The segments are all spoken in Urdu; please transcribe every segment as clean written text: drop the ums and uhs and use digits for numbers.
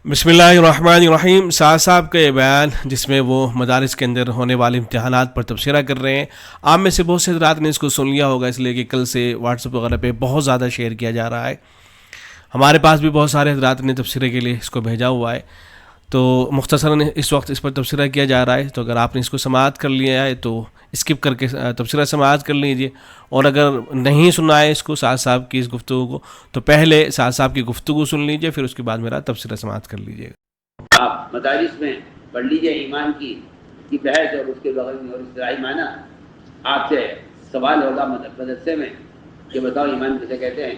بسم اللہ الرحمن الرحیم۔ سعد صاحب کا یہ بیان جس میں وہ مدارس کے اندر ہونے والے امتحانات پر تبصرہ کر رہے ہیں، آپ میں سے بہت سے حضرات نے اس کو سن لیا ہوگا، اس لیے کہ کل سے واٹس ایپ وغیرہ پہ بہت زیادہ شیئر کیا جا رہا ہے۔ ہمارے پاس بھی بہت سارے حضرات نے تبصرے کے لیے اس کو بھیجا ہوا ہے، تو مختصراً اس وقت اس پر تبصرہ کیا جا رہا ہے۔ تو اگر آپ نے اس کو سماعت کر لیا ہے تو اسکپ کر کے تبصرہ سماعت کر لیجئے، اور اگر نہیں سنا ہے اس کو سعد صاحب کی اس گفتگو کو تو پہلے سعد صاحب کی گفتگو سن لیجئے، پھر اس کے بعد میرا تبصرہ سماعت کر لیجئے۔ آپ مدارس میں پڑھ لیجیے ایمان کی بحث اور اس کے بغل میں اور اصطلاحی معنی۔ آپ سے سوال ہوگا مدرسے میں کہ بتاؤ ایمان کسے کہتے ہیں،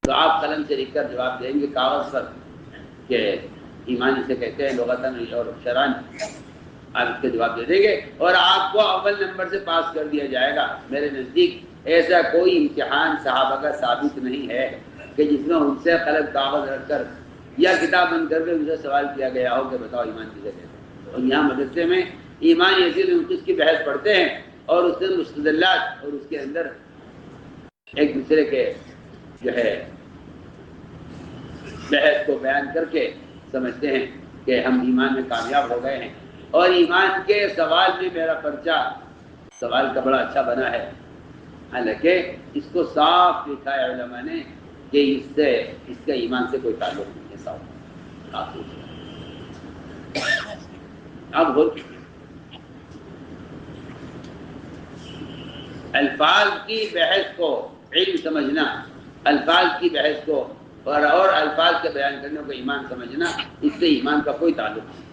تو آپ قلم سے لکھ کر جواب دیں گے کاغذ پر کہ ایمان اسے کہتے ہیں لغتاً اور شرعاً، آپ اس کے جواب دے دیں گے اور آپ کو اول نمبر سے پاس کر دیا جائے گا۔ میرے نزدیک ایسا کوئی امتحان صحابہ کا ثابت نہیں ہے کہ جس میں ان سے قلم کاغذ رکھ کر یا کتاب بند کر کے ان سے سوال کیا گیا ہو کہ بتاؤ ایمان کسے کہتے ہیں۔ اور یہاں مدرسے میں ایمان یزید انقص کی بحث پڑھتے ہیں اور اس کے مستدلات اور اس کے اندر ایک دوسرے کے جو ہے بحث کو بیان کر کے سمجھتے ہیں کہ ہم ایمان میں کامیاب ہو گئے ہیں۔ اور ایمان کے سوال میں میرا پرچہ سوال کا بڑا اچھا بنا ہے، حالانکہ اس کو صاف لکھا ہے علماء نے کہ اس کا ایمان سے کوئی تعلق نہیں ہے۔ صاف اب الفاظ کی بحث کو علم سمجھنا، الفاظ کی بحث کو اور الفاظ کے بیان کرنے کو ایمان سمجھنا، اس سے ایمان کا کوئی تعلق نہیں۔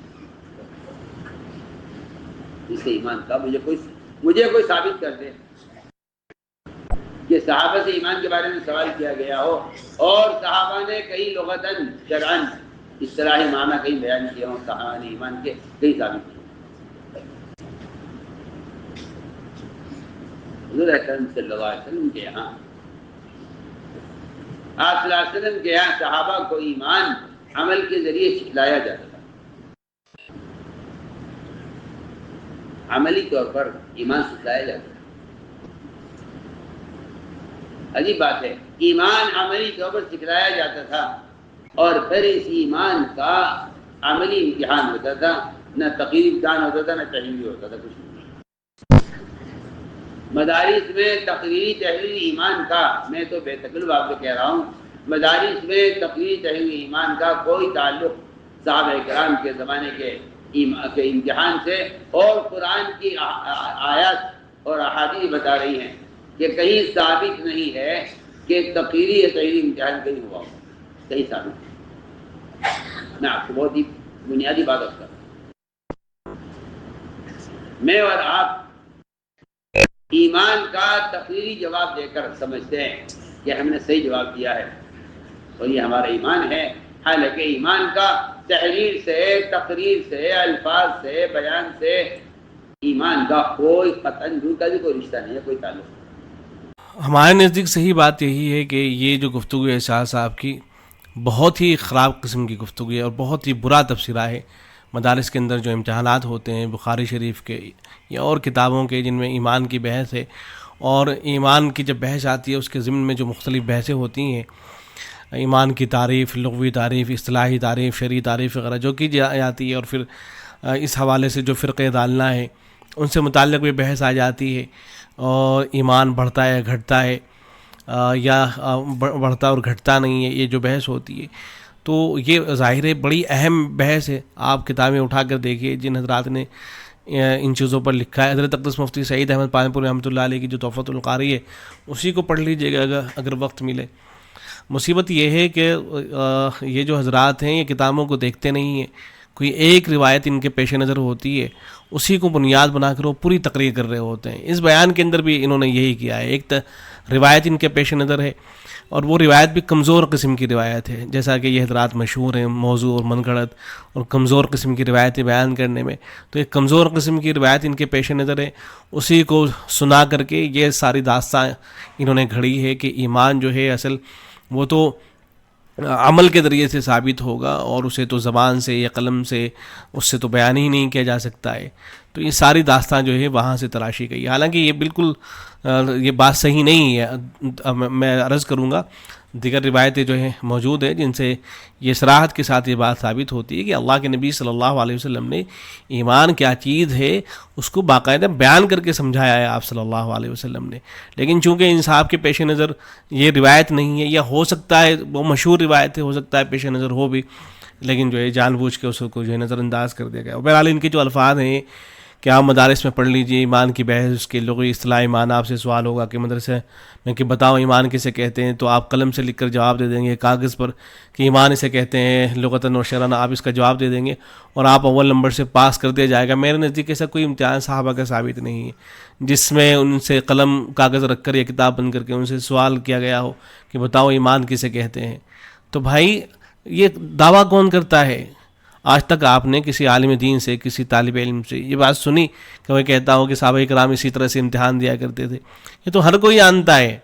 اس سے ایمان کا مجھے کوئی ثابت کر دے کہ صحابہ سے ایمان کے بارے میں سوال کیا گیا ہو اور صحابہ نے کئی لغتاً شرعاً اصطلاحی معنی کہیں بیان کیا ہوں صحابہ نے ایمان کے کئی ثابت کیا۔ حضور اکرم صلی اللہ علیہ وسلم کے یہاں آپ صلی اللہ علیہ وسلم کے یہاں صحابہ کو ایمان عمل کے ذریعے سکھلایا جاتا تھا، عملی طور پر ایمان سکھلایا جاتا تھا۔ عجیب بات ہے، ایمان عملی طور پر سکھلایا جاتا تھا اور پھر اس ایمان کا عملی امتحان ہوتا تھا، نہ تقریری امتحان ہوتا تھا نہ تحریری ہوتا تھا، کچھ نہیں۔ مدارس میں تقریری تحریری ایمان کا، میں تو بے تکلف آپ کو کہہ رہا ہوں، مدارس میں تقریری تحریری ایمان کا کوئی تعلق صحابہ کرام کے زمانے کے امتحان سے، اور قرآن کی آیات اور احادیث بتا رہی ہیں کہ کہیں ثابت نہیں ہے کہ تقریری یا تحریری امتحان کہیں ہوا ہو، کہیں ثابت نہیں۔ میں آپ کو بہت ہی بنیادی بات کرتا ہوں، میں اور آپ ایمان کا تقریری جواب دے کر سمجھتے ہیں کہ ہم نے صحیح جواب دیا ہے اور یہ ہمارا ایمان ہے، حالانکہ ایمان کا تحریر سے، تقریر سے، الفاظ سے، بیان سے ایمان کا کوئی قطعاً دور کا بھی کوئی رشتہ نہیں ہے، کوئی تعلق نہیں۔ ہمارے نزدیک صحیح بات یہی ہے کہ یہ جو گفتگو ہے شاہ صاحب کی بہت ہی خراب قسم کی گفتگو ہے اور بہت ہی برا تبصرہ ہے۔ مدارس کے اندر جو امتحانات ہوتے ہیں بخاری شریف کے یا اور کتابوں کے جن میں ایمان کی بحث ہے، اور ایمان کی جب بحث آتی ہے اس کے ضمن میں جو مختلف بحثیں ہوتی ہیں، ایمان کی تعریف، لغوی تعریف، اصطلاحی تعریف، شرعی تعریف وغیرہ جو کی جاتی ہے، اور پھر اس حوالے سے جو فرقے ڈالنا ہے ان سے متعلق بھی بحث آ جاتی ہے، اور ایمان بڑھتا ہے گھٹتا ہے یا بڑھتا اور گھٹتا نہیں ہے، یہ جو بحث ہوتی ہے تو یہ ظاہر ہے بڑی اہم بحث ہے۔ آپ کتابیں اٹھا کر دیکھیے جن حضرات نے ان چیزوں پر لکھا ہے، حضرت اقدس مفتی سعید احمد پالنپور رحمۃ اللہ علیہ کی جو تحفۃ القاری ہے اسی کو پڑھ لیجئے گا اگر وقت ملے۔ مصیبت یہ ہے کہ یہ جو حضرات ہیں یہ کتابوں کو دیکھتے نہیں ہیں، کوئی ایک روایت ان کے پیش نظر ہوتی ہے اسی کو بنیاد بنا کر وہ پوری تقریر کر رہے ہوتے ہیں۔ اس بیان کے اندر بھی انہوں نے یہی کیا ہے، ایک روایت ان کے پیش نظر ہے اور وہ روایت بھی کمزور قسم کی روایت ہے، جیسا کہ یہ حضرات مشہور ہیں موضوع اور من گھڑت اور کمزور قسم کی روایتیں بیان کرنے میں، تو ایک کمزور قسم کی روایت ان کے پیش نظر ہے، اسی کو سنا کر کے یہ ساری داستان انہوں نے گھڑی ہے کہ ایمان جو ہے اصل وہ تو عمل کے ذریعے سے ثابت ہوگا اور اسے تو زبان سے یا قلم سے اس سے تو بیان ہی نہیں کیا جا سکتا ہے۔ تو یہ ساری داستان جو ہے وہاں سے تراشی گئی، حالانکہ یہ بالکل یہ بات صحیح نہیں ہے۔ میں عرض کروں گا دیگر روایتیں جو ہیں موجود ہیں جن سے یہ صراحت کے ساتھ یہ بات ثابت ہوتی ہے کہ اللہ کے نبی صلی اللہ علیہ وسلم نے ایمان کیا چیز ہے اس کو باقاعدہ بیان کر کے سمجھایا ہے آپ صلی اللہ علیہ وسلم نے. لیکن چونکہ انصاف کے پیش نظر یہ روایت نہیں ہے، یا ہو سکتا ہے وہ مشہور روایت ہے، ہو سکتا ہے پیش نظر ہو بھی، لیکن جو ہے جان بوجھ کے اس کو جو ہے نظر انداز کر دیا گیا. بہرحال ان کے جو الفاظ ہیں کہ آپ مدارس میں پڑھ لیجئے ایمان کی بحث، اس کے لغوی اصطلاح ایمان آپ سے سوال ہوگا کہ مدرسے میں کہ بتاؤ ایمان کسے کہتے ہیں، تو آپ قلم سے لکھ کر جواب دے دیں گے کاغذ پر کہ ایمان اسے کہتے ہیں لغتاً و شرعاً، آپ اس کا جواب دے دیں گے اور آپ اول نمبر سے پاس کر دیا جائے گا. میرے نزدیک ایسا کوئی امتحان صحابہ کا ثابت نہیں ہے جس میں ان سے قلم کاغذ رکھ کر یا کتاب بند کر کے ان سے سوال کیا گیا ہو کہ بتاؤ ایمان کسے کہتے ہیں. تو بھائی یہ دعویٰ کون کرتا ہے؟ آج تک آپ نے کسی عالم دین سے، کسی طالب علم سے یہ بات سنی کہ وہ کہتا ہو کہ صحابہ کرام اسی طرح سے امتحان دیا کرتے تھے؟ یہ تو ہر کوئی جانتا ہے.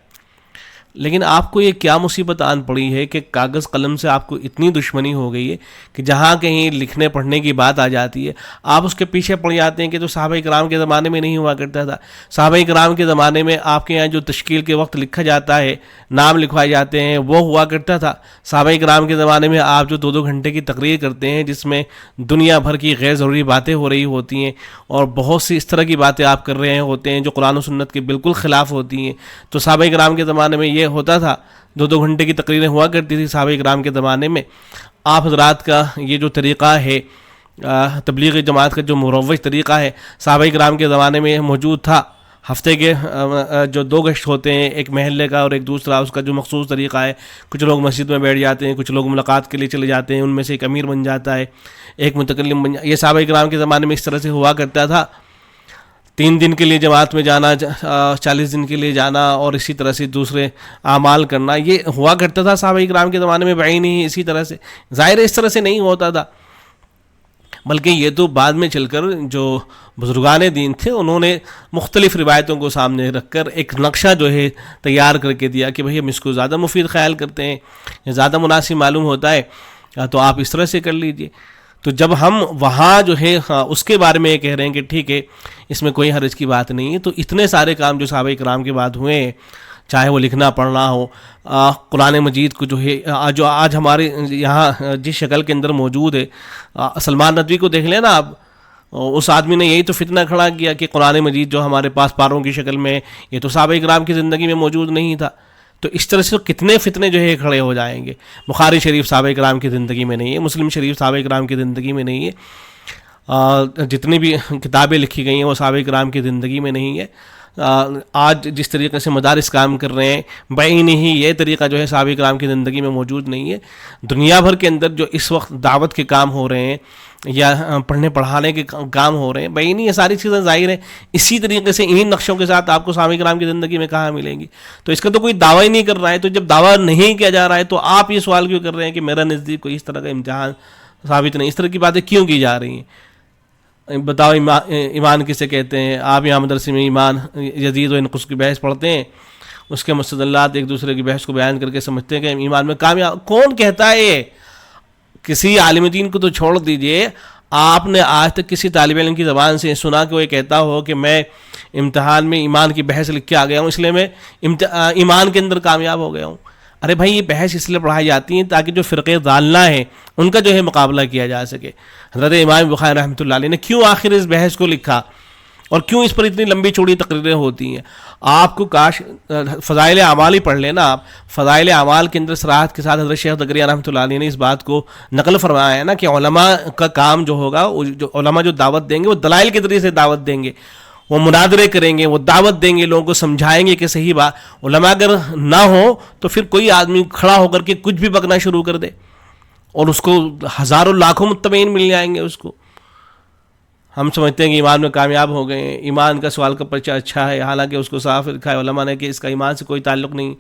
لیکن آپ کو یہ کیا مصیبت آن پڑی ہے کہ کاغذ قلم سے آپ کو اتنی دشمنی ہو گئی ہے کہ جہاں کہیں لکھنے پڑھنے کی بات آ جاتی ہے آپ اس کے پیچھے پڑ جاتے ہیں کہ تو صحابہ کرام کے زمانے میں نہیں ہوا کرتا تھا. صحابہ کرام کے زمانے میں آپ کے یہاں جو تشکیل کے وقت لکھا جاتا ہے، نام لکھوائے جاتے ہیں، وہ ہوا کرتا تھا. صحابہ کرام کے زمانے میں آپ جو 2-2 گھنٹے کی تقریر کرتے ہیں جس میں دنیا بھر کی غیر ضروری باتیں ہو رہی ہوتی ہیں اور بہت سی اس طرح کی باتیں آپ کر رہے ہوتے ہیں جو قرآن و سنت کے بالکل خلاف ہوتی ہیں، تو صحابہ کرام کے زمانے میں یہ ہوتا تھا. 2-2 گھنٹے کی تقریریں ہوا کرتی تھی صحابہ کرام کے زمانے میں. آپ حضرات کا یہ جو طریقہ ہے تبلیغ جماعت کا جو مروج طریقہ ہے صحابہ کرام کے زمانے میں موجود تھا. ہفتے کے جو 2 گشت ہوتے ہیں، ایک محلے کا اور ایک دوسرا، اس کا جو مخصوص طریقہ ہے. کچھ لوگ مسجد میں بیٹھ جاتے ہیں، کچھ لوگ ملاقات کے لیے چلے جاتے ہیں، ان میں سے ایک امیر بن جاتا ہے، ایک متکلم بن جاتا ہے. یہ صحابہ کرام کے زمانے میں اس طرح سے ہوا کرتا تھا. 3 دن کے لیے جماعت میں جانا، 40 دن کے لیے جانا اور اسی طرح سے دوسرے اعمال کرنا، یہ ہوا کرتا تھا صحابہ کرام کے زمانے میں بعین ہی اسی طرح سے. ظاہر اس طرح سے نہیں ہوتا تھا، بلکہ یہ تو بعد میں چل کر جو بزرگان دین تھے انہوں نے مختلف روایتوں کو سامنے رکھ کر ایک نقشہ جو ہے تیار کر کے دیا کہ بھئی ہم اس کو زیادہ مفید خیال کرتے ہیں، یا زیادہ مناسب معلوم ہوتا ہے تو آپ اس طرح سے کر لیجئے. تو جب ہم وہاں جو ہے اس کے بارے میں یہ کہہ رہے ہیں کہ ٹھیک ہے اس میں کوئی حرج کی بات نہیں ہے، تو اتنے سارے کام جو صحابہ کرام کے بعد ہوئے ہیں، چاہے وہ لکھنا پڑھنا ہو، قرآن مجید کو جو ہے جو آج ہمارے یہاں جس شکل کے اندر موجود ہے، سلمان ندوی کو دیکھ لیں نا آپ، اس آدمی نے یہی تو فتنہ کھڑا کیا کہ قرآن مجید جو ہمارے پاس پاروں کی شکل میں، یہ تو صحابہ کرام کی زندگی میں موجود نہیں تھا. تو اس طرح سے کتنے فتنے جو ہے کھڑے ہو جائیں گے. بخاری شریف صحابہ کرام کی زندگی میں نہیں ہے، مسلم شریف صحابہ کرام کی زندگی میں نہیں ہے، جتنی بھی کتابیں لکھی گئی ہیں وہ صحابہ کرام کی زندگی میں نہیں ہے. آج جس طریقے سے مدارس کام کر رہے ہیں بعین ہی یہ طریقہ جو ہے صحابہ کرام کی زندگی میں موجود نہیں ہے. دنیا بھر کے اندر جو اس وقت دعوت کے کام ہو رہے ہیں یا پڑھنے پڑھانے کے کام ہو رہے ہیں بعین ہی یہ ساری چیزیں ظاہر ہیں اسی طریقے سے انہی نقشوں کے ساتھ آپ کو صحابہ کرام کی زندگی میں کہاں ملیں گی. تو اس کا تو کوئی دعویٰ ہی نہیں کر رہا ہے. تو جب دعویٰ نہیں کیا جا رہا ہے تو آپ یہ سوال کیوں کر رہے ہیں کہ میرا نزدیک کوئی اس طرح کا امتحان ثابت نہیں؟ اس طرح کی باتیں کیوں کی جا رہی ہیں؟ بتاؤ ایمان کسے کہتے ہیں؟ آپ یہاں مدرسے میں ایمان یزید و انقص کی بحث پڑھتے ہیں، اس کے مستدلات ایک دوسرے کی بحث کو بیان کر کے سمجھتے ہیں کہ ایمان میں کامیاب. کون کہتا ہے یہ؟ کسی عالم دین کو تو چھوڑ دیجئے، آپ نے آج تک کسی طالب علم کی زبان سے سنا کہ وہ یہ کہتا ہو کہ میں امتحان میں ایمان کی بحث لکھ کے آ گیا ہوں اس لیے میں ایمان کے اندر کامیاب ہو گیا ہوں؟ ارے بھائی یہ بحث اس لیے پڑھائی جاتی ہیں تاکہ جو فرقے ضالہ ہیں ان کا جو ہے مقابلہ کیا جا سکے. حضرت امام بخاری رحمۃ اللہ علیہ نے کیوں آخر اس بحث کو لکھا اور کیوں اس پر اتنی لمبی چوڑی تقریریں ہوتی ہیں؟ آپ کو کاش فضائل اعمال ہی پڑھ لینا. آپ فضائل اعمال کے اندر صراحت کے ساتھ حضرت شیخ دگریہ رحمۃ اللہ علیہ نے اس بات کو نقل فرمایا ہے نا کہ علماء کا کام جو ہوگا، جو علماء جو دعوت دیں گے وہ دلائل کے ذریعے سے دعوت دیں گے، وہ مناظرے کریں گے، وہ دعوت دیں گے، لوگوں کو سمجھائیں گے کہ صحیح بات. علماء اگر نہ ہو تو پھر کوئی آدمی کھڑا ہو کر کے کچھ بھی بکنا شروع کر دے اور اس کو ہزاروں لاکھوں متبعین مل جائیں گے. اس کو ہم سمجھتے ہیں کہ ایمان میں کامیاب ہو گئے ہیں، ایمان کا سوال کا پرچہ اچھا ہے، حالانکہ اس کو صاف لکھا ہے علماء نے کہ اس کا ایمان سے کوئی تعلق نہیں.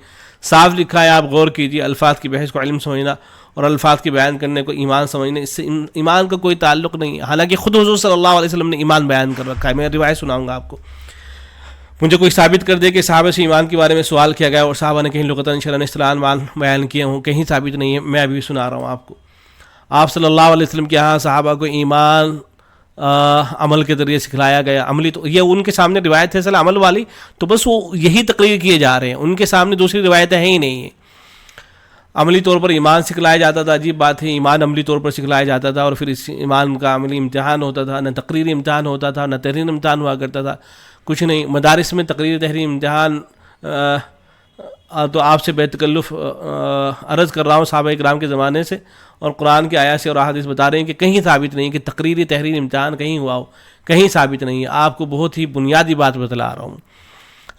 صاف لکھا ہے، آپ غور کیجئے. الفاظ کی بحث کو علم سمجھنا اور الفاظ کی بیان کرنے کو ایمان سمجھنے، اس سے ایمان کا کوئی تعلق نہیں ہے. حالانکہ خود حضور صلی اللہ علیہ وسلم نے ایمان بیان کر رکھا ہے. میں روایت سناؤں گا آپ کو. مجھے کوئی ثابت کر دے کہ صحابہ سے ایمان کے بارے میں سوال کیا گیا اور صحابہ نے کہیں لغتاً شرعاً اصطلاحاً بیان کیے ہوں، کہیں ثابت نہیں ہے. میں ابھی سنا رہا ہوں آپ کو. آپ صلی اللہ علیہ وسلم کے یہاں صحابہ کو ایمان عمل کے ذریعے سکھلایا گیا. عملی تو یہ ان کے سامنے روایت ہے اصل عمل والی، تو بس وہ یہی تقریر کیے جا رہے ہیں، ان کے سامنے دوسری روایتیں ہیں ہی نہیں ہیں. عملی طور پر ایمان سکھلایا جاتا تھا. عجیب بات ہے, ایمان عملی طور پر سکھلایا جاتا تھا اور پھر اس ایمان کا عملی امتحان ہوتا تھا. نہ تقریری امتحان ہوتا تھا, نہ تحریری امتحان ہوا کرتا تھا, کچھ نہیں. مدارس میں تقریری تحریری امتحان تو آپ سے بے تکلف عرض کر رہا ہوں صحابہ کرام کے زمانے سے, اور قرآن کی آیات سے اور احادیث بتا رہے ہیں کہ کہیں ثابت نہیں کہ تقریری تحریری امتحان کہیں ہوا ہو, کہیں ثابت نہیں ہے. آپ کو بہت ہی بنیادی بات بتلا رہا ہوں,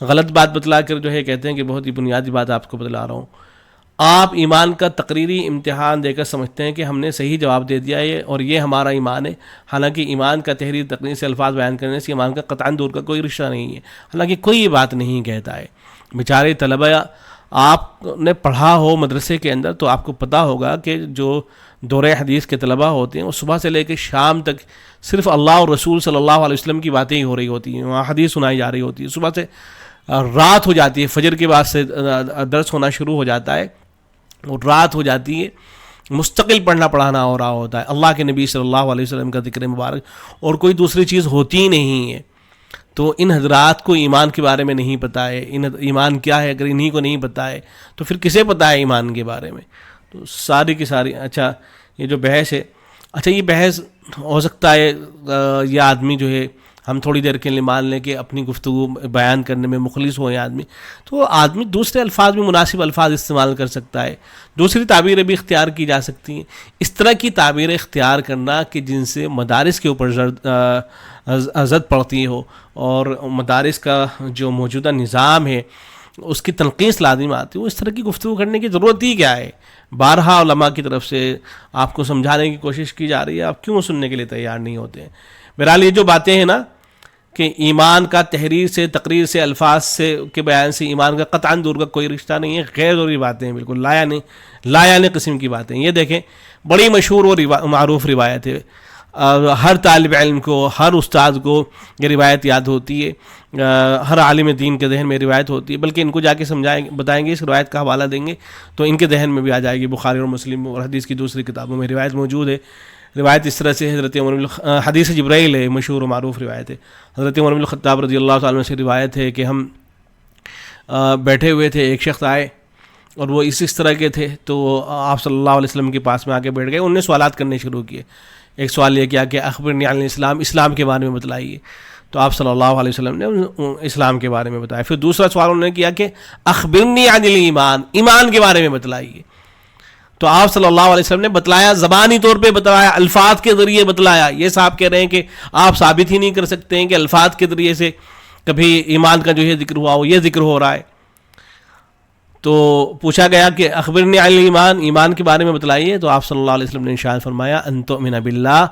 غلط بات بتلا کر جو ہے کہتے ہیں کہ بہت ہی بنیادی بات آپ کو بتلا رہا ہوں. آپ ایمان کا تقریری امتحان دے کر سمجھتے ہیں کہ ہم نے صحیح جواب دے دیا ہے اور یہ ہمارا ایمان ہے, حالانکہ ایمان کا تحریر تقریر سے الفاظ بیان کرنے سے ایمان کا قطعاً دور کا کوئی رشتہ نہیں ہے. حالانکہ کوئی یہ بات نہیں کہتا ہے. بیچارے طلبہ, آپ نے پڑھا ہو مدرسے کے اندر تو آپ کو پتہ ہوگا کہ جو دورہ حدیث کے طلبہ ہوتے ہیں وہ صبح سے لے کے شام تک صرف اللہ اور رسول صلی اللہ علیہ وسلم کی باتیں ہی ہو رہی ہوتی ہیں, وہاں حدیث سنائی جا رہی ہوتی ہے. صبح سے رات ہو جاتی ہے, فجر کے بعد سے درس ہونا شروع ہو جاتا ہے اور رات ہو جاتی ہے, مستقل پڑھنا پڑھانا ہو رہا ہوتا ہے. اللہ کے نبی صلی اللہ علیہ وسلم کا ذکر مبارک اور کوئی دوسری چیز ہوتی ہی نہیں ہے. تو ان حضرات کو ایمان کے بارے میں نہیں پتہ ہے. ایمان کیا ہے اگر انہی کو نہیں پتہ ہے تو پھر کسے پتہ ہے ایمان کے بارے میں؟ تو ساری کی ساری. اچھا یہ جو بحث ہے, اچھا یہ بحث ہو سکتا ہے یہ آدمی جو ہے ہم تھوڑی دیر کے لیے مان لیں کہ اپنی گفتگو بیان کرنے میں مخلص ہو آدمی, تو آدمی دوسرے الفاظ میں مناسب الفاظ استعمال کر سکتا ہے, دوسری تعبیریں بھی اختیار کی جا سکتی ہیں. اس طرح کی تعبیریں اختیار کرنا کہ جن سے مدارس کے اوپر زد پڑتی ہو اور مدارس کا جو موجودہ نظام ہے اس کی تنقیص لازم آتی ہے, اس طرح کی گفتگو کرنے کی ضرورت ہی کیا ہے؟ بارہا علماء کی طرف سے آپ کو سمجھانے کی کوشش کی جا رہی ہے, آپ کیوں سننے کے لیے تیار نہیں ہوتے ہیں؟ بہرحال یہ جو باتیں ہیں نا کہ ایمان کا تحریر سے تقریر سے الفاظ سے کے بیان سے ایمان کا قطعاً دور کا کوئی رشتہ نہیں ہے, غیر ضروری باتیں ہیں, بالکل لا یعنی قسم کی باتیں. یہ دیکھیں بڑی مشہور اور معروف روایت ہے, ہر طالب علم کو, ہر استاد کو یہ روایت یاد ہوتی ہے, ہر عالم دین کے ذہن میں روایت ہوتی ہے, بلکہ ان کو جا کے بتائیں گے, اس روایت کا حوالہ دیں گے تو ان کے ذہن میں بھی آ جائے گی. بخاری اور مسلم اور حدیث کی دوسری کتابوں میں روایت موجود ہے. روایت اس طرح سے حضرت حدیث جبرائیل ہے, مشہور و معروف روایت ہے. حضرت عمر بن الخطاب رضی اللہ تعالیٰ عنہ سے روایت ہے کہ ہم بیٹھے ہوئے تھے, ایک شخص آئے اور وہ اس طرح کے تھے, تو آپ صلی اللہ علیہ وسلم کے پاس میں آ کے بیٹھ گئے. انہوں نے سوالات کرنے شروع کیے. ایک سوال یہ کیا کہ اخبرنی عن الاسلام, اسلام کے بارے میں بتلائیے. تو آپ صلی اللہ علیہ وسلم نے اسلام کے بارے میں بتایا. پھر دوسرا سوال انہوں نے کیا کہ اخبرنی عن الایمان, ایمان کے بارے میں بتلائیے. تو آپ صلی اللہ علیہ وسلم نے بتلایا, زبانی طور پہ بتلایا, الفاظ کے ذریعے بتلایا. یہ صاحب کہہ رہے ہیں کہ آپ ثابت ہی نہیں کر سکتے ہیں کہ الفاظ کے ذریعے سے کبھی ایمان کا جو ہے ذکر ہوا ہو, یہ ذکر ہو رہا ہے. تو پوچھا گیا کہ اخبرنی عن الایمان, ایمان کے بارے میں بتلائیے. تو آپ صلی اللہ علیہ وسلم نے ارشاد فرمایا ان تؤمن باللہ,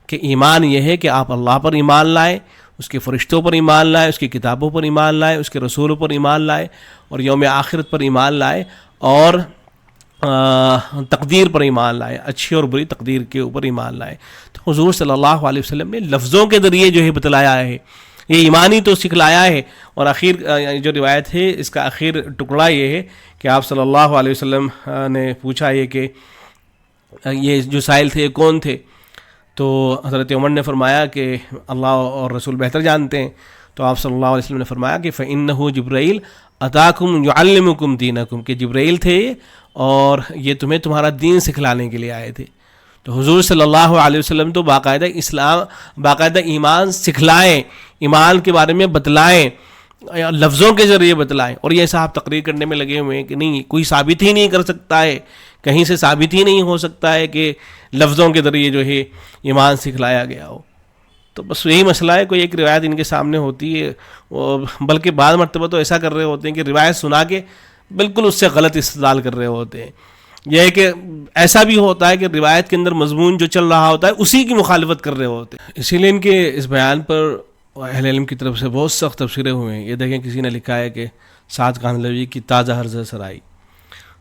کہ ایمان یہ ہے کہ آپ اللہ پر ایمان لائیں, اس کے فرشتوں پر ایمان لائیں, اس کی کتابوں پر ایمان لائیں, اس کے رسولوں پر ایمان لائیں اور یوم آخرت پر ایمان لائیں اور تقدیر پر ایمان لائے, اچھی اور بری تقدیر کے اوپر ایمان لائے. تو حضور صلی اللہ علیہ وسلم نے لفظوں کے ذریعے جو ہے بتلایا ہے, یہ ایمانی تو سکھلایا ہے. اور آخر جو روایت ہے اس کا آخر ٹکڑا یہ ہے کہ آپ صلی اللہ علیہ وسلم نے پوچھا یہ کہ یہ جو سائل تھے کون تھے؟ تو حضرت عمر نے فرمایا کہ اللہ اور رسول بہتر جانتے ہیں. تو آپ صلی اللہ علیہ وسلم نے فرمایا کہ فإنہ جبرائیل اتاکم یعلمکم دینکم, کہ جبرائیل تھے اور یہ تمہیں تمہارا دین سکھلانے کے لیے آئے تھے. تو حضور صلی اللہ علیہ وسلم تو باقاعدہ ایمان سکھلائیں, ایمان کے بارے میں بتلائیں, لفظوں کے ذریعے بتلائیں. اور یہ صاحب تقریر کرنے میں لگے ہوئے ہیں کہ نہیں, کوئی ثابت ہی نہیں کر سکتا ہے, کہیں سے ثابت ہی نہیں ہو سکتا ہے کہ لفظوں کے ذریعے جو ہے ایمان سکھلایا گیا ہو. تو بس یہی مسئلہ ہے, کوئی ایک روایت ان کے سامنے ہوتی ہے, بلکہ بعض مرتبہ تو ایسا کر رہے ہوتے ہیں کہ روایت سنا کے بالکل اس سے غلط استدلال کر رہے ہوتے ہیں. یہ ہے کہ ایسا بھی ہوتا ہے کہ روایت کے اندر مضمون جو چل رہا ہوتا ہے اسی کی مخالفت کر رہے ہوتے ہیں. اسی لیے ان کے اس بیان پر اہل علم کی طرف سے بہت سخت تبصرے ہوئے ہیں. یہ دیکھیں کسی نے لکھا ہے کہ سعد کاندھلوی کی تازہ ہرزہ سرائی,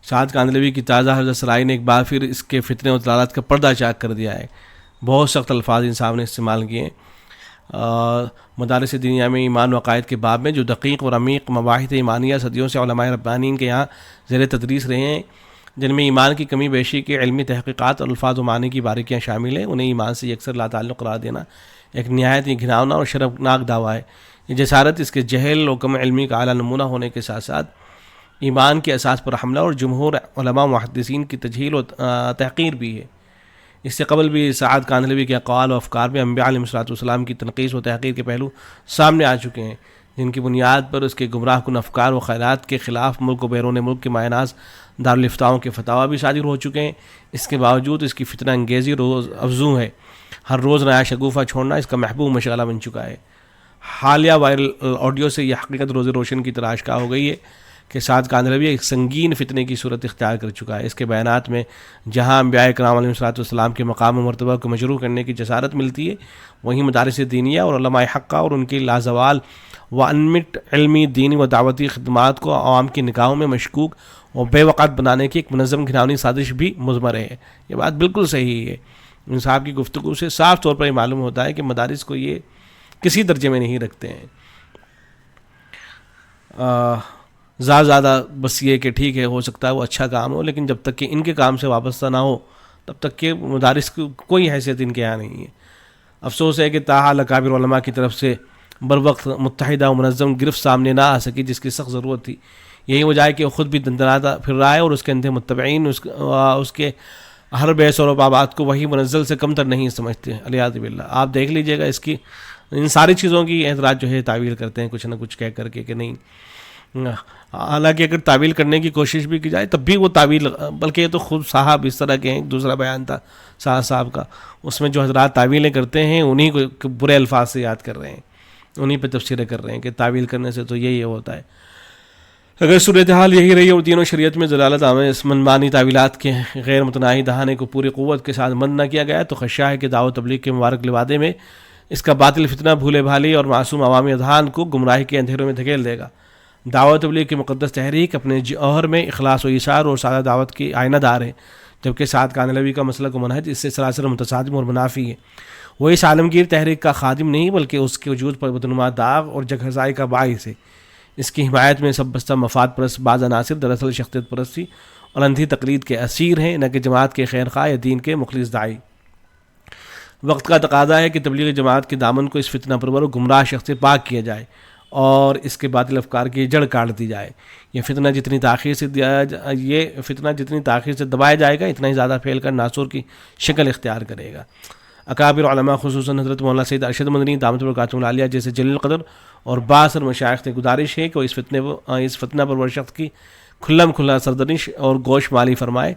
سعد کاندھلوی کی تازہ ہرزہ سرائی نے ایک بار پھر اس کے فتنے و ضلالت کا پردہ چاک کر دیا ہے. بہت سخت الفاظ ان صاحب نے استعمال کیے ہیں. مدارس دنیا میں ایمان و عقائد کے باب میں جو دقیق اور عمیق مباحث ایمانیہ صدیوں سے علماء ربانیین کے یہاں زیر تدریس رہے ہیں, جن میں ایمان کی کمی بیشی کے علمی تحقیقات اور الفاظ و معنی کی باریکیاں شامل ہیں, انہیں ایمان سے یکسر لا تعلق قرار دینا ایک نہایت ہی گھناؤنا اور شرمناک دعویٰ ہے. یہ جسارت اس کے جہل و کم علمی کا اعلیٰ نمونہ ہونے کے ساتھ ساتھ ایمان کے اساس پر حملہ اور جمہور علماء محدثین کی تجہیل و تحقیر بھی ہے۔ اس سے قبل بھی سعد کاندھلوی کے اقوال و افکار میں انبیاء علیہ السلام کی تنقیص و تحقیر کے پہلو سامنے آ چکے ہیں، جن کی بنیاد پر اس کے گمراہ کن افکار و خیالات کے خلاف ملک و بیرون ملک کے مایہ ناز دارالفتاؤں کے فتاوی بھی صادر ہو چکے ہیں۔ اس کے باوجود اس کی فتنہ انگیزی روز افزوں ہے، ہر روز نیا شگوفہ چھوڑنا اس کا محبوب مشغلہ بن چکا ہے۔ حالیہ وائرل آڈیو سے یہ حقیقت روز روشن کی تلاش کا ہو گئی ہے کہ سعد کاندھلوی ایک سنگین فتنے کی صورت اختیار کر چکا ہے۔ اس کے بیانات میں جہاں انبیاء کرام علیہ السلام کے مقام و مرتبہ کو مجروح کرنے کی جسارت ملتی ہے، وہیں مدارس دینیہ اور علماء حقہ اور ان کی لازوال و انمٹ علمی دینی و دعوتی خدمات کو عوام کی نگاہوں میں مشکوک اور بے وقعت بنانے کی ایک منظم گھناؤنی سازش بھی مضمر ہے۔ یہ بات بالکل صحیح ہے۔ ان صاحب کی گفتگو سے صاف طور پر یہ معلوم ہوتا ہے کہ مدارس کو یہ کسی درجے میں نہیں رکھتے ہیں۔ زیادہ بس یہ کہ ٹھیک ہے، ہو سکتا ہے وہ اچھا کام ہو، لیکن جب تک کہ ان کے کام سے وابستہ نہ ہو تب تک کہ مدارس کی کوئی حیثیت ان کے یہاں نہیں ہے۔ افسوس ہے کہ تاحال اکابر علماء کی طرف سے بروقت متحدہ و منظم گرفت سامنے نہ آ سکی جس کی سخت ضرورت تھی۔ یہی وجہ ہے کہ وہ خود بھی دندناتا پھر رہا ہے اور اس کے اندھے متبعین اس کے ہر بحث اور بابات کو وہی منزل سے کم تر نہیں سمجھتے۔ علیہ باللہ آپ دیکھ لیجئے گا، اس کی ان ساری چیزوں کی اعتراض جو ہے تعویل کرتے ہیں کچھ نہ کچھ کہہ کر کے کہ نہیں، حالانکہ اگر تعویل کرنے کی کوشش بھی کی جائے تب بھی وہ تعویل، بلکہ یہ تو خود صاحب اس طرح کے ہیں۔ ایک دوسرا بیان تھا صاحب کا، اس میں جو حضرات تعویلیں کرتے ہیں انہی کو برے الفاظ سے یاد کر رہے ہیں، انہی پہ تفسیریں کر رہے ہیں کہ تعویل کرنے سے تو یہی ہوتا ہے۔ اگر صورتحال یہی رہی اور دین و شریعت میں ضلالت آمیز منمانی تعویلات کے غیر متناہی دہانے کو پوری قوت کے ساتھ بند نہ کیا گیا تو خدشہ ہے کہ دعوت تبلیغ کے مبارک لوادے میں اس کا باطل فتنہ بھولے بھالی اور معصوم عوامی اذہان کو گمراہی کے اندھیروں میں دھکیل دے گا۔ دعوت تبلیغ کی مقدس تحریک اپنے جوہر میں اخلاص و ایثار اور سادہ دعوت کی آئینہ دار ہے، جبکہ سعد کاندھلوی کا مسلک و منہج اس سے سراسر متصادم اور منافی ہے۔ وہ اس عالمگیر تحریک کا خادم نہیں بلکہ اس کے وجود پر بدنما داغ اور جگہزائی کا باعث ہے۔ اس کی حمایت میں سب بستہ مفاد پرست بعض عناصر دراصل شخصیت پرستی اور اندھی تقلید کے اسیر ہیں، نہ کہ جماعت کے خیر خواہ یا دین کے مخلص داعی۔ وقت کا تقاضا ہے کہ تبلیغ جماعت کے دامن کو اس فتنہ پرور و گمراہ شخص سے پاک کیا جائے اور اس کے باطل افکار کی جڑ کاٹ دی جائے۔ یہ فتنہ جتنی تاخیر سے دبایا جائے گا اتنا ہی زیادہ پھیل کر ناصور کی شکل اختیار کرے گا۔ اکابر علماء خصوصاً حضرت مولانا سید ارشد مدنی دامت برکاتہ العالیہ جیسے جلیل قدر اور بااثر مشائخ سے گزارش ہے کہ وہ اس فتنہ پرور شخص کی کھلم کھلا سردنش اور گوش مالی فرمائے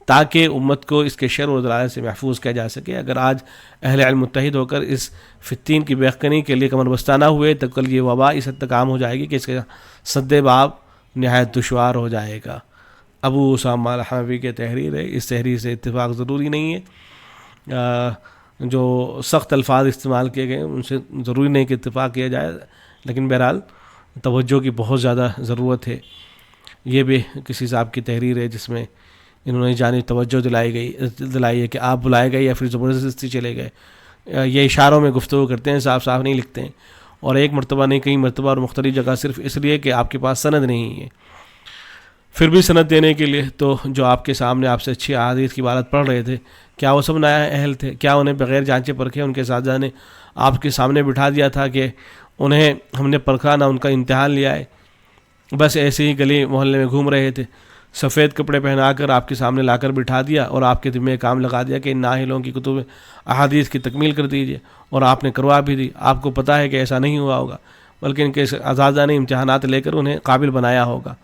تاکہ امت کو اس کے شر و ضلال سے محفوظ کیا جا سکے۔ اگر آج اہل علم متحد ہو کر اس فتین کی بہکنی کے لیے کمر بستہ نہ ہوئے تو کل یہ وبا اس حد تک عام ہو جائے گی کہ اس کا سد باب نہایت دشوار ہو جائے گا۔ ابو اسامہ الحنفی کے تحریر ہے، اس تحریر سے اتفاق ضروری نہیں ہے۔ جو سخت الفاظ استعمال کیے گئے ان سے ضروری نہیں کہ اتفاق کیا جائے، لیکن بہرحال توجہ کی بہت زیادہ ضرورت ہے۔ یہ بھی کسی صاحب کی تحریر ہے جس میں انہوں نے جانب توجہ دلائی ہے کہ آپ بلائے گئے یا پھر زبردستی چلے گئے۔ یہ اشاروں میں گفتگو کرتے ہیں، صاف نہیں لکھتے ہیں، اور ایک مرتبہ نہیں کئی مرتبہ اور مختلف جگہ صرف اس لیے کہ آپ کے پاس سند نہیں ہے۔ پھر بھی سند دینے کے لیے تو جو آپ کے سامنے آپ سے اچھی احادیث کی عبارت پڑھ رہے تھے، کیا وہ سب نیا اہل تھے؟ کیا انہیں بغیر جانچے پرکھے ان کے اساتذہ نے آپ کے سامنے بٹھا دیا تھا کہ انہیں ہم نے پرکھا نہ ان کا امتحان لیا ہے؟ بس ایسے ہی گلی محلے میں گھوم رہے تھے، سفید کپڑے پہنا کر آپ کے سامنے لا کر بٹھا دیا اور آپ کے ذمہ کام لگا دیا کہ ان نااہلوں کی کتب احادیث کی تکمیل کر دیجیے، اور آپ نے کروا بھی دی۔ آپ کو پتہ ہے کہ ایسا نہیں ہوا ہوگا، بلکہ ان کے اساتذہ نے امتحانات لے کر انہیں قابل بنایا ہوگا۔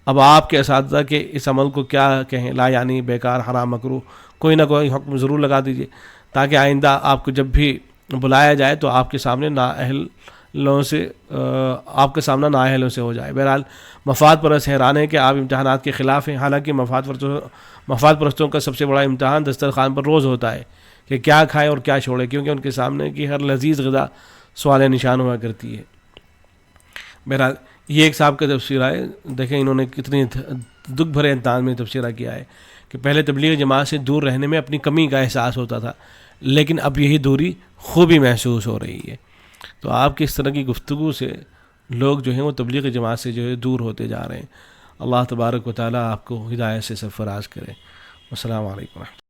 اب آپ کے اساتذہ کے اس عمل کو کیا کہیں، لا یعنی بیکار، حرام، مکروہ، کوئی نہ کوئی حکم ضرور لگا دیجیے تاکہ آئندہ آپ کو جب بھی بلایا جائے تو آپ کے سامنے نااہلوں سے ہو جائے۔ بہرحال مفاد پرست حیران ہے کہ آپ امتحانات کے خلاف ہیں، حالانکہ مفاد پرستوں کا سب سے بڑا امتحان دسترخوان پر روز ہوتا ہے کہ کیا کھائے اور کیا چھوڑے، کیونکہ ان کے سامنے کی ہر لذیذ غذا سوال نشان ہوا کرتی ہے۔ بہرحال یہ ایک صاحب کا تبصرہ ہے، دیکھیں انہوں نے کتنی دکھ بھرے انداز میں تبصرہ کیا ہے کہ پہلے تبلیغ جماعت سے دور رہنے میں اپنی کمی کا احساس ہوتا تھا، لیکن اب یہی دوری خوبی محسوس ہو رہی ہے۔ تو آپ کی اس طرح کی گفتگو سے لوگ جو ہیں وہ تبلیغ جماعت سے جو ہے دور ہوتے جا رہے ہیں۔ اللہ تبارک و تعالیٰ آپ کو ہدایت سے سرفراز کرے۔ السلام علیکم۔